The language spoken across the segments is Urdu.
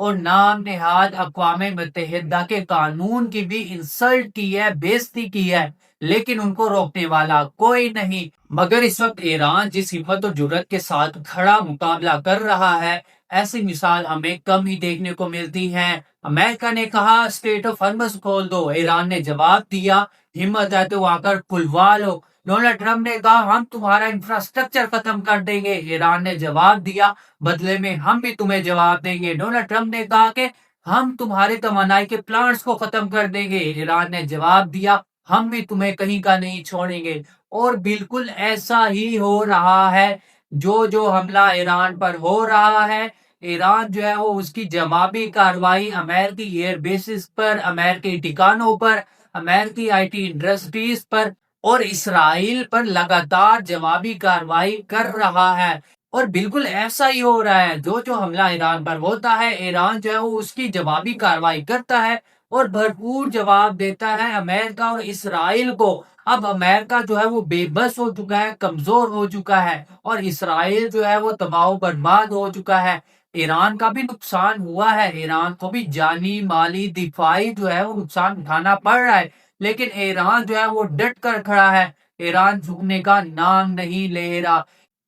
اور نام نہاد اقوام متحدہ کے قانون کی بھی انسلٹ کی ہے، بےزتی کی ہے، لیکن ان کو روکنے والا کوئی نہیں۔ مگر اس وقت ایران جس ہمت اور جرات کے ساتھ کھڑا مقابلہ کر رہا ہے، ایسی مثال ہمیں کم ہی دیکھنے کو ملتی ہے۔ امریکہ نے کہا اسٹریٹ آف ہارمز کھول دو، ایران نے جواب دیا ہمت ہے تو آ کر کھلوا لو۔ ڈونلڈ ٹرمپ نے کہا ہم تمہارا انفراسٹرکچر ختم کر دیں گے، ایران نے جواب دیا بدلے میں ہم بھی تمہیں جواب دیں گے۔ ڈونلڈ ٹرمپ نے کہا کہ ہم تمہارے توانائی کے پلانٹس کو ختم کر دیں گے، ایران نے جواب دیا ہم بھی تمہیں کہیں کا نہیں چھوڑیں گے۔ اور بالکل ایسا ہی ہو رہا ہے، جو حملہ ایران پر ہو رہا ہے، ایران جو ہے وہ اس کی جوابی کارروائی امریکی ایئر بیسز پر، امریکی ٹھکانوں پر، امریکی آئی ٹی انڈسٹریز پر اور اسرائیل پر لگاتار جوابی کارروائی کر رہا ہے۔ اور بالکل ایسا ہی ہو رہا ہے، جو حملہ ایران پر ہوتا ہے، ایران جو ہے وہ اس کی جوابی کارروائی کرتا ہے اور بھرپور جواب دیتا ہے امریکہ اور اسرائیل کو۔ اب امریکہ جو ہے وہ بے بس ہو چکا ہے، کمزور ہو چکا ہے، اور اسرائیل جو ہے وہ تباہ و برباد ہو چکا ہے۔ ایران کا بھی نقصان ہوا ہے، ایران کو بھی جانی مالی دفاعی جو ہے وہ نقصان اٹھانا پڑ رہا ہے، لیکن ایران جو ہے وہ ڈٹ کر کھڑا ہے، ایران جھکنے کا نام نہیں لے رہا۔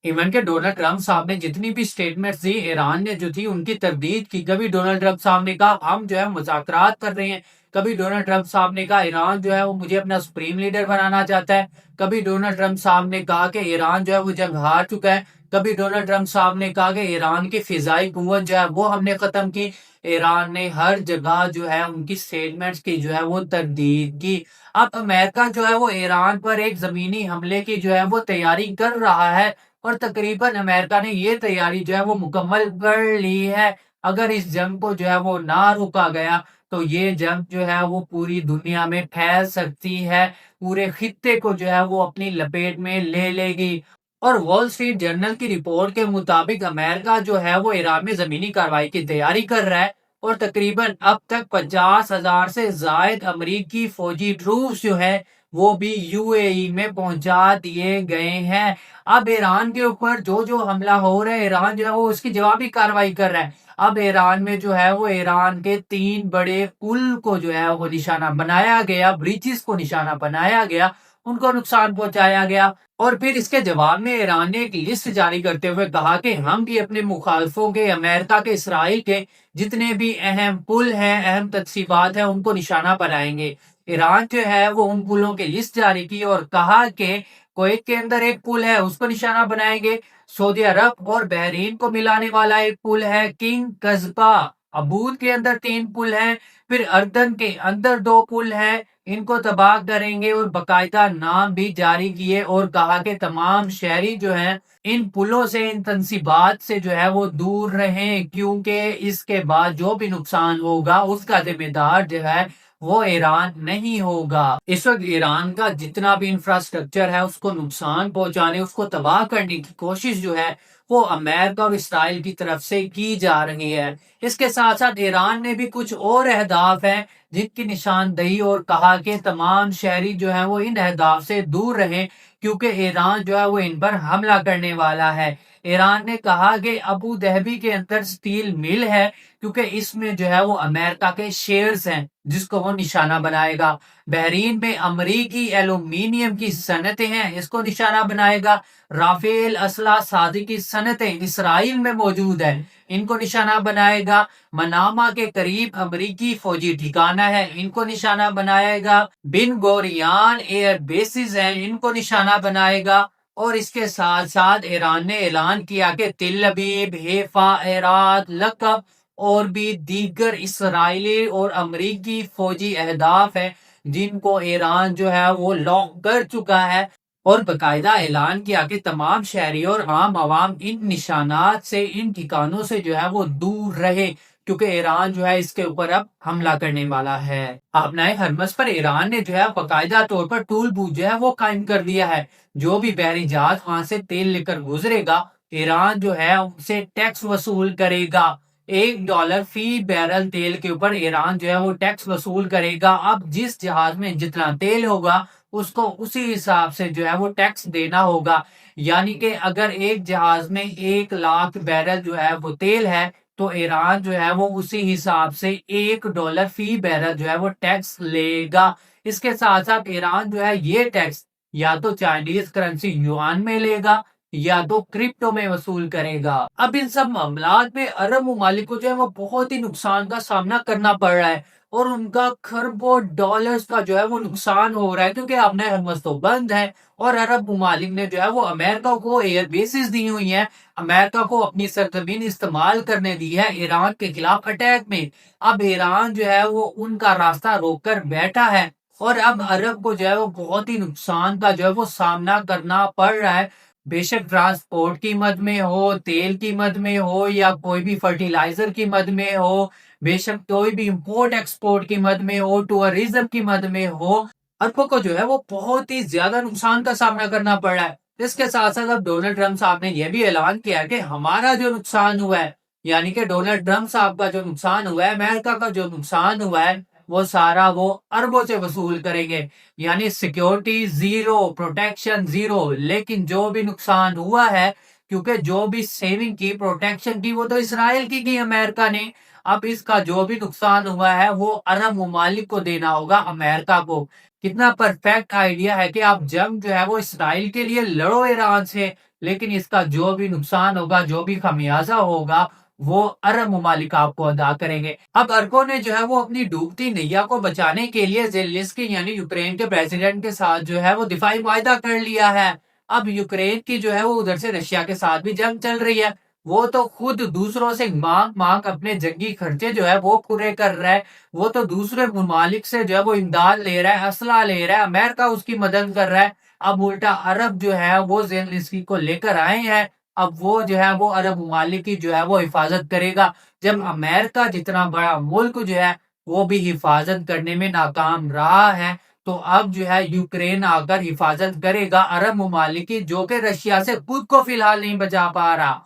ایون کہ ڈونلڈ ٹرمپ صاحب نے جتنی بھی سٹیٹمنٹس دی، ایران نے جو تھی ان کی تردید کی۔ کبھی ڈونلڈ ٹرمپ صاحب نے کہا ہم جو ہے مذاکرات کر رہے ہیں، کبھی ڈونلڈ ٹرمپ صاحب نے کہا ایران جو ہے وہ مجھے اپنا سپریم لیڈر بنانا چاہتا ہے، کبھی ڈونلڈ ٹرمپ صاحب نے کہا کہ ایران جو ہے وہ جنگ ہار چکا ہے، کبھی ڈونلڈ ٹرمپ صاحب نے کہا کہ ایران کی فضائی قوت جو ہے وہ ہم نے ختم کی۔ ایران نے ہر جگہ جو ہے ان کی سٹیٹمنٹس کی جو ہے وہ تردید کی۔ اب امریکہ جو ہے وہ ایران پر ایک زمینی حملے کی جو ہے وہ تیاری کر رہا ہے، اور تقریباً امریکہ نے یہ تیاری جو ہے وہ مکمل کر لی ہے۔ اگر اس جنگ کو جو ہے وہ نہ روکا گیا تو یہ جنگ جو ہے وہ پوری دنیا میں پھیل سکتی ہے، پورے خطے کو جو ہے وہ اپنی لپیٹ میں لے لے گی۔ اور وال سٹریٹ جرنل کی رپورٹ کے مطابق امریکہ جو ہے وہ ایران میں زمینی کارروائی کی تیاری کر رہا ہے، اور تقریباً اب تک 50,000 سے زائد امریکی فوجی ٹروپس جو ہے وہ بھی یو اے ای میں پہنچا دیے گئے ہیں۔ اب ایران کے اوپر جو حملہ ہو رہا ہے، ایران جو ہے وہ اس کی جوابی کارروائی کر رہا ہے۔ اب ایران میں جو ہے وہ ایران کے 3 بڑے پل کو جو ہے وہ نشانہ بنایا گیا، بریجز کو نشانہ بنایا گیا، ان کو نقصان پہنچایا گیا۔ اور پھر اس کے جواب میں ایران نے ایک لسٹ جاری کرتے ہوئے کہا کہ ہم بھی اپنے مخالفوں کے، امریکہ کے، اسرائیل کے جتنے بھی اہم پل ہیں، اہم تنصیبات ہیں، ان کو نشانہ بنائیں گے۔ ایران جو ہے وہ ان پلوں کی لسٹ جاری کی اور کہا کہ کویت کے اندر ایک پل ہے، اس کو نشانہ بنائیں گے۔ سعودی عرب اور بحرین کو ملانے والا ایک پل ہے کنگ قزبہ، عبود کے اندر 3 پل ہیں، پھر اردن کے اندر 2 پل ہیں، ان کو تباہ کریں گے، اور باقاعدہ نام بھی جاری کیے اور کہا کہ تمام شہری جو ہیں ان پلوں سے، ان تنصیبات سے جو ہے وہ دور رہیں، کیونکہ اس کے بعد جو بھی نقصان ہوگا اس کا ذمہ دار جو ہے وہ ایران نہیں ہوگا۔ اس وقت ایران کا جتنا بھی انفراسٹرکچر ہے اس کو نقصان پہنچانے، اس کو تباہ کرنے کی کوشش جو ہے وہ امریکہ اور اسرائیل کی طرف سے کی جا رہی ہے۔ اس کے ساتھ ساتھ ایران نے بھی کچھ اور اہداف ہیں جن کی نشاندہی، اور کہا کہ تمام شہری جو ہیں وہ ان اہداف سے دور رہیں، کیونکہ ایران جو ہے وہ ان پر حملہ کرنے والا ہے۔ ایران نے کہا کہ ابو ظہبی کے اندر سٹیل مل ہے، کیونکہ اس میں جو ہے وہ امریکہ کے شیئرز ہیں، جس کو وہ نشانہ بنائے گا۔ بحرین میں امریکی ایلومینیم کی صنعتیں ہیں، اس کو نشانہ بنائے گا۔ رافیل اسلحہ سازی کی صنعتیں اسرائیل میں موجود ہیں، ان کو نشانہ بنائے گا۔ منامہ کے قریب امریکی فوجی ٹھکانہ ہے، ان کو نشانہ بنائے گا۔ بن گوریان ایئر بیسز ہیں، ان کو نشانہ بنائے گا۔ اور اس کے ساتھ ساتھ ایران نے اعلان کیا کہ تل ابیب، حیفا، ایرات، لقب اور بھی دیگر اسرائیلی اور امریکی فوجی اہداف ہیں جن کو ایران جو ہے وہ لاک کر چکا ہے، اور باقاعدہ اعلان کیا کہ تمام شہری اور عام عوام ان نشانات سے، ان ٹھکانوں سے جو ہے وہ دور رہے، کیونکہ ایران جو ہے اس کے اوپر اب حملہ کرنے والا ہے۔ آبنائے ہرمز پر ایران نے جو ہے باقاعدہ طور پر ٹول بوتھ جو ہے وہ قائم کر دیا ہے۔ جو بھی بحری جہاز وہاں سے تیل لے کر گزرے گا، ایران جو ہے ان سے ٹیکس وصول کرے گا۔ $1 فی بیرل تیل کے اوپر ایران جو ہے وہ ٹیکس وصول کرے گا۔ اب جس جہاز میں جتنا تیل ہوگا اس کو اسی حساب سے جو ہے وہ ٹیکس دینا ہوگا۔ یعنی کہ اگر ایک جہاز میں 1 لاکھ بیرل جو ہے وہ تیل ہے تو ایران جو ہے وہ اسی حساب سے $1 فی بیرل جو ہے وہ ٹیکس لے گا۔ اس کے ساتھ ساتھ ایران جو ہے یہ ٹیکس یا تو چائنیز کرنسی یوان میں لے گا یا تو کرپٹو میں وصول کرے گا۔ اب ان سب معاملات میں عرب ممالک کو جو ہے وہ بہت ہی نقصان کا سامنا کرنا پڑ رہا ہے، اور ان کا کھربوں ڈالرز کا جو ہے وہ نقصان ہو رہا ہے، کیونکہ اب نئے ہرمز تو بند ہے، اور عرب ممالک نے جو ہے وہ امریکہ کو ایئر بیسز دی ہوئی ہیں، امریکہ کو اپنی سرزمین استعمال کرنے دی ہے ایران کے خلاف اٹیک میں۔ اب ایران جو ہے وہ ان کا راستہ روک کر بیٹھا ہے، اور اب عرب کو جو ہے وہ بہت ہی نقصان کا جو ہے وہ سامنا کرنا پڑ رہا ہے۔ بے شک ٹرانسپورٹ کی مد میں ہو، تیل کی مد میں ہو، یا کوئی بھی فرٹیلائزر کی مد میں ہو، بے شک کوئی بھی امپورٹ ایکسپورٹ کی مد میں ہو، ٹورزم کی مد میں ہو، اربوں کو جو ہے وہ بہت ہی زیادہ نقصان کا سامنا کرنا پڑ رہا ہے۔ اس کے ساتھ ساتھ اب ڈونلڈ ٹرمپ صاحب نے یہ بھی اعلان کیا کہ ہمارا جو نقصان ہوا ہے، یعنی کہ ڈونلڈ ٹرمپ صاحب کا جو نقصان ہوا ہے، امریکہ کا جو نقصان ہوا ہے، وہ سارا وہ اربوں سے وصول کریں گے، یعنی سیکیورٹی زیرو، پروٹیکشن زیرو، لیکن جو بھی نقصان ہوا ہے، کیونکہ جو بھی سیونگ کی، پروٹیکشن کی، وہ تو اسرائیل کی امریکہ نے، اب اس کا جو بھی نقصان ہوا ہے وہ عرب ممالک کو دینا ہوگا، امریکہ کو۔ کتنا پرفیکٹ آئیڈیا ہے کہ آپ جنگ جو ہے وہ اسرائیل کے لیے لڑو ایران سے، لیکن اس کا جو بھی نقصان ہوگا، جو بھی خمیازہ ہوگا، وہ عرب ممالک آپ کو ادا کریں گے۔ اب اربوں نے جو ہے وہ اپنی ڈوبتی نیا کو بچانے کے لیے زیلنسکی یعنی یوکرین کے پریزیڈنٹ کے ساتھ جو ہے وہ دفاعی معاہدہ کر لیا ہے۔ اب یوکرین کی جو ہے وہ ادھر سے رشیا کے ساتھ بھی جنگ چل رہی ہے، وہ تو خود دوسروں سے مانگ اپنے جنگی خرچے جو ہے وہ پورے کر رہا ہے، وہ تو دوسرے ممالک سے جو ہے وہ امداد لے رہا ہے، اسلحہ لے رہا ہے، امریکہ اس کی مدد کر رہا ہے۔ اب الٹا عرب جو ہے وہ زیلنسکی کو لے کر آئے ہیں، اب وہ جو ہے وہ عرب ممالک کی جو ہے وہ حفاظت کرے گا، جب امریکہ جتنا بڑا ملک جو ہے وہ بھی حفاظت کرنے میں ناکام رہا ہے، تو اب جو ہے یوکرین آ کر حفاظت کرے گا عرب ممالک کی، جو کہ رشیا سے خود کو فی الحال نہیں بچا پا رہا۔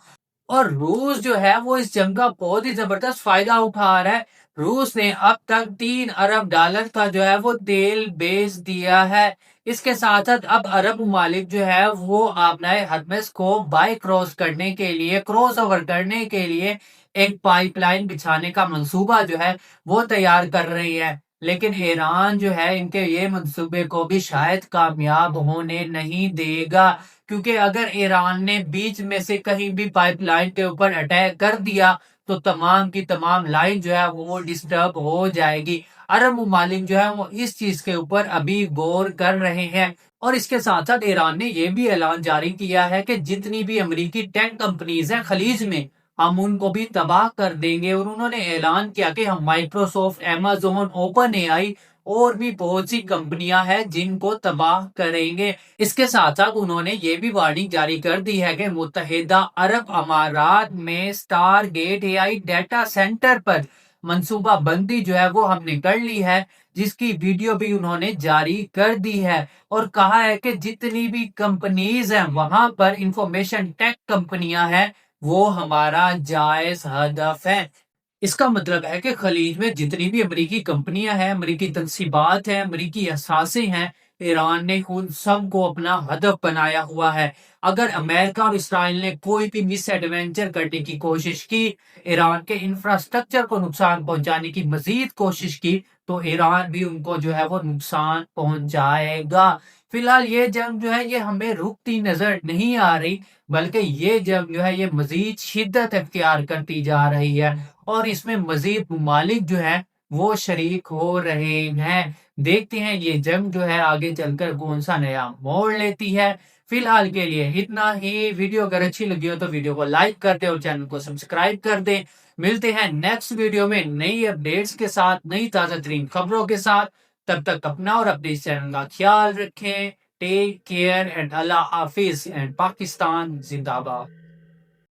اور روس جو ہے وہ اس جنگ کا بہت ہی زبردست فائدہ اٹھا رہا ہے۔ روس نے اب تک $3 ارب کا جو ہے وہ تیل بیچ دیا ہے۔ اس کے ساتھ ساتھ اب عرب ممالک جو ہے وہ اپنے ہرمز کو بائی کراس کرنے کے لیے، کراس اوور کرنے کے لیے ایک پائپ لائن بچھانے کا منصوبہ جو ہے وہ تیار کر رہی ہے، لیکن ایران جو ہے ان کے یہ منصوبے کو بھی شاید کامیاب ہونے نہیں دے گا، کیونکہ اگر ایران نے بیچ میں سے کہیں بھی پائپ لائن کے اوپر اٹیک کر دیا تو تمام کی تمام لائن جو ہے وہ ڈسٹرب ہو جائے گی۔ عرب ممالک جو ہے وہ اس چیز کے اوپر ابھی غور کر رہے ہیں، اور اس کے ساتھ ساتھ ایران نے یہ بھی اعلان جاری کیا ہے کہ جتنی بھی امریکی ٹیک کمپنیز ہیں خلیج میں، ہم ان کو بھی تباہ کر دیں گے، اور انہوں نے اعلان کیا کہ ہم مائکروسافٹ، ایمیزون، اوپن اے آئی اور بھی بہت سی کمپنیاں ہیں جن کو تباہ کریں گے۔ اس کے ساتھ ساتھ انہوں نے یہ بھی وارننگ جاری کر دی ہے کہ متحدہ عرب امارات میں star gate A I data centre پر منصوبہ بندی جو ہے وہ ہم نے کر لی ہے، جس کی ویڈیو بھی انہوں نے جاری کر دی ہے، اور کہا ہے کہ جتنی بھی کمپنیز ہیں وہاں پر انفارمیشن ٹیک کمپنیاں ہیں، وہ ہمارا جائز ہدف ہے۔ اس کا مطلب ہے کہ خلیج میں جتنی بھی امریکی کمپنیاں ہیں، امریکی تنصیبات ہیں، امریکی اثاثے ہیں، ایران نے ان سب کو اپنا ہدف بنایا ہوا ہے۔ اگر امریکہ اور اسرائیل نے کوئی بھی مس ایڈونچر کرنے کی کوشش کی، ایران کے انفراسٹرکچر کو نقصان پہنچانے کی مزید کوشش کی، تو ایران بھی ان کو جو ہے وہ نقصان پہنچائے گا۔ فی الحال یہ جنگ جو ہے یہ ہمیں رکتی نظر نہیں آ رہی، بلکہ یہ جنگ جو ہے یہ مزید شدت اختیار کرتی جا رہی ہے، اور اس میں مزید ممالک جو ہیں وہ شریک ہو رہے ہیں۔ دیکھتے ہیں یہ جنگ جو ہے آگے چل کر کون سا نیا موڑ لیتی ہے۔ فی الحال کے لیے اتنا ہی۔ ویڈیو اگر اچھی لگی ہو تو ویڈیو کو لائک کر دیں اور چینل کو سبسکرائب کر دیں۔ ملتے ہیں نیکسٹ ویڈیو میں نئی اپڈیٹس کے ساتھ، نئی تازہ ترین خبروں کے ساتھ۔ تب تک اپنا اور اپنے چینل کا خیال رکھیں۔ ٹیک کیئر اینڈ اللہ حافظ، اینڈ پاکستان زندہ باد۔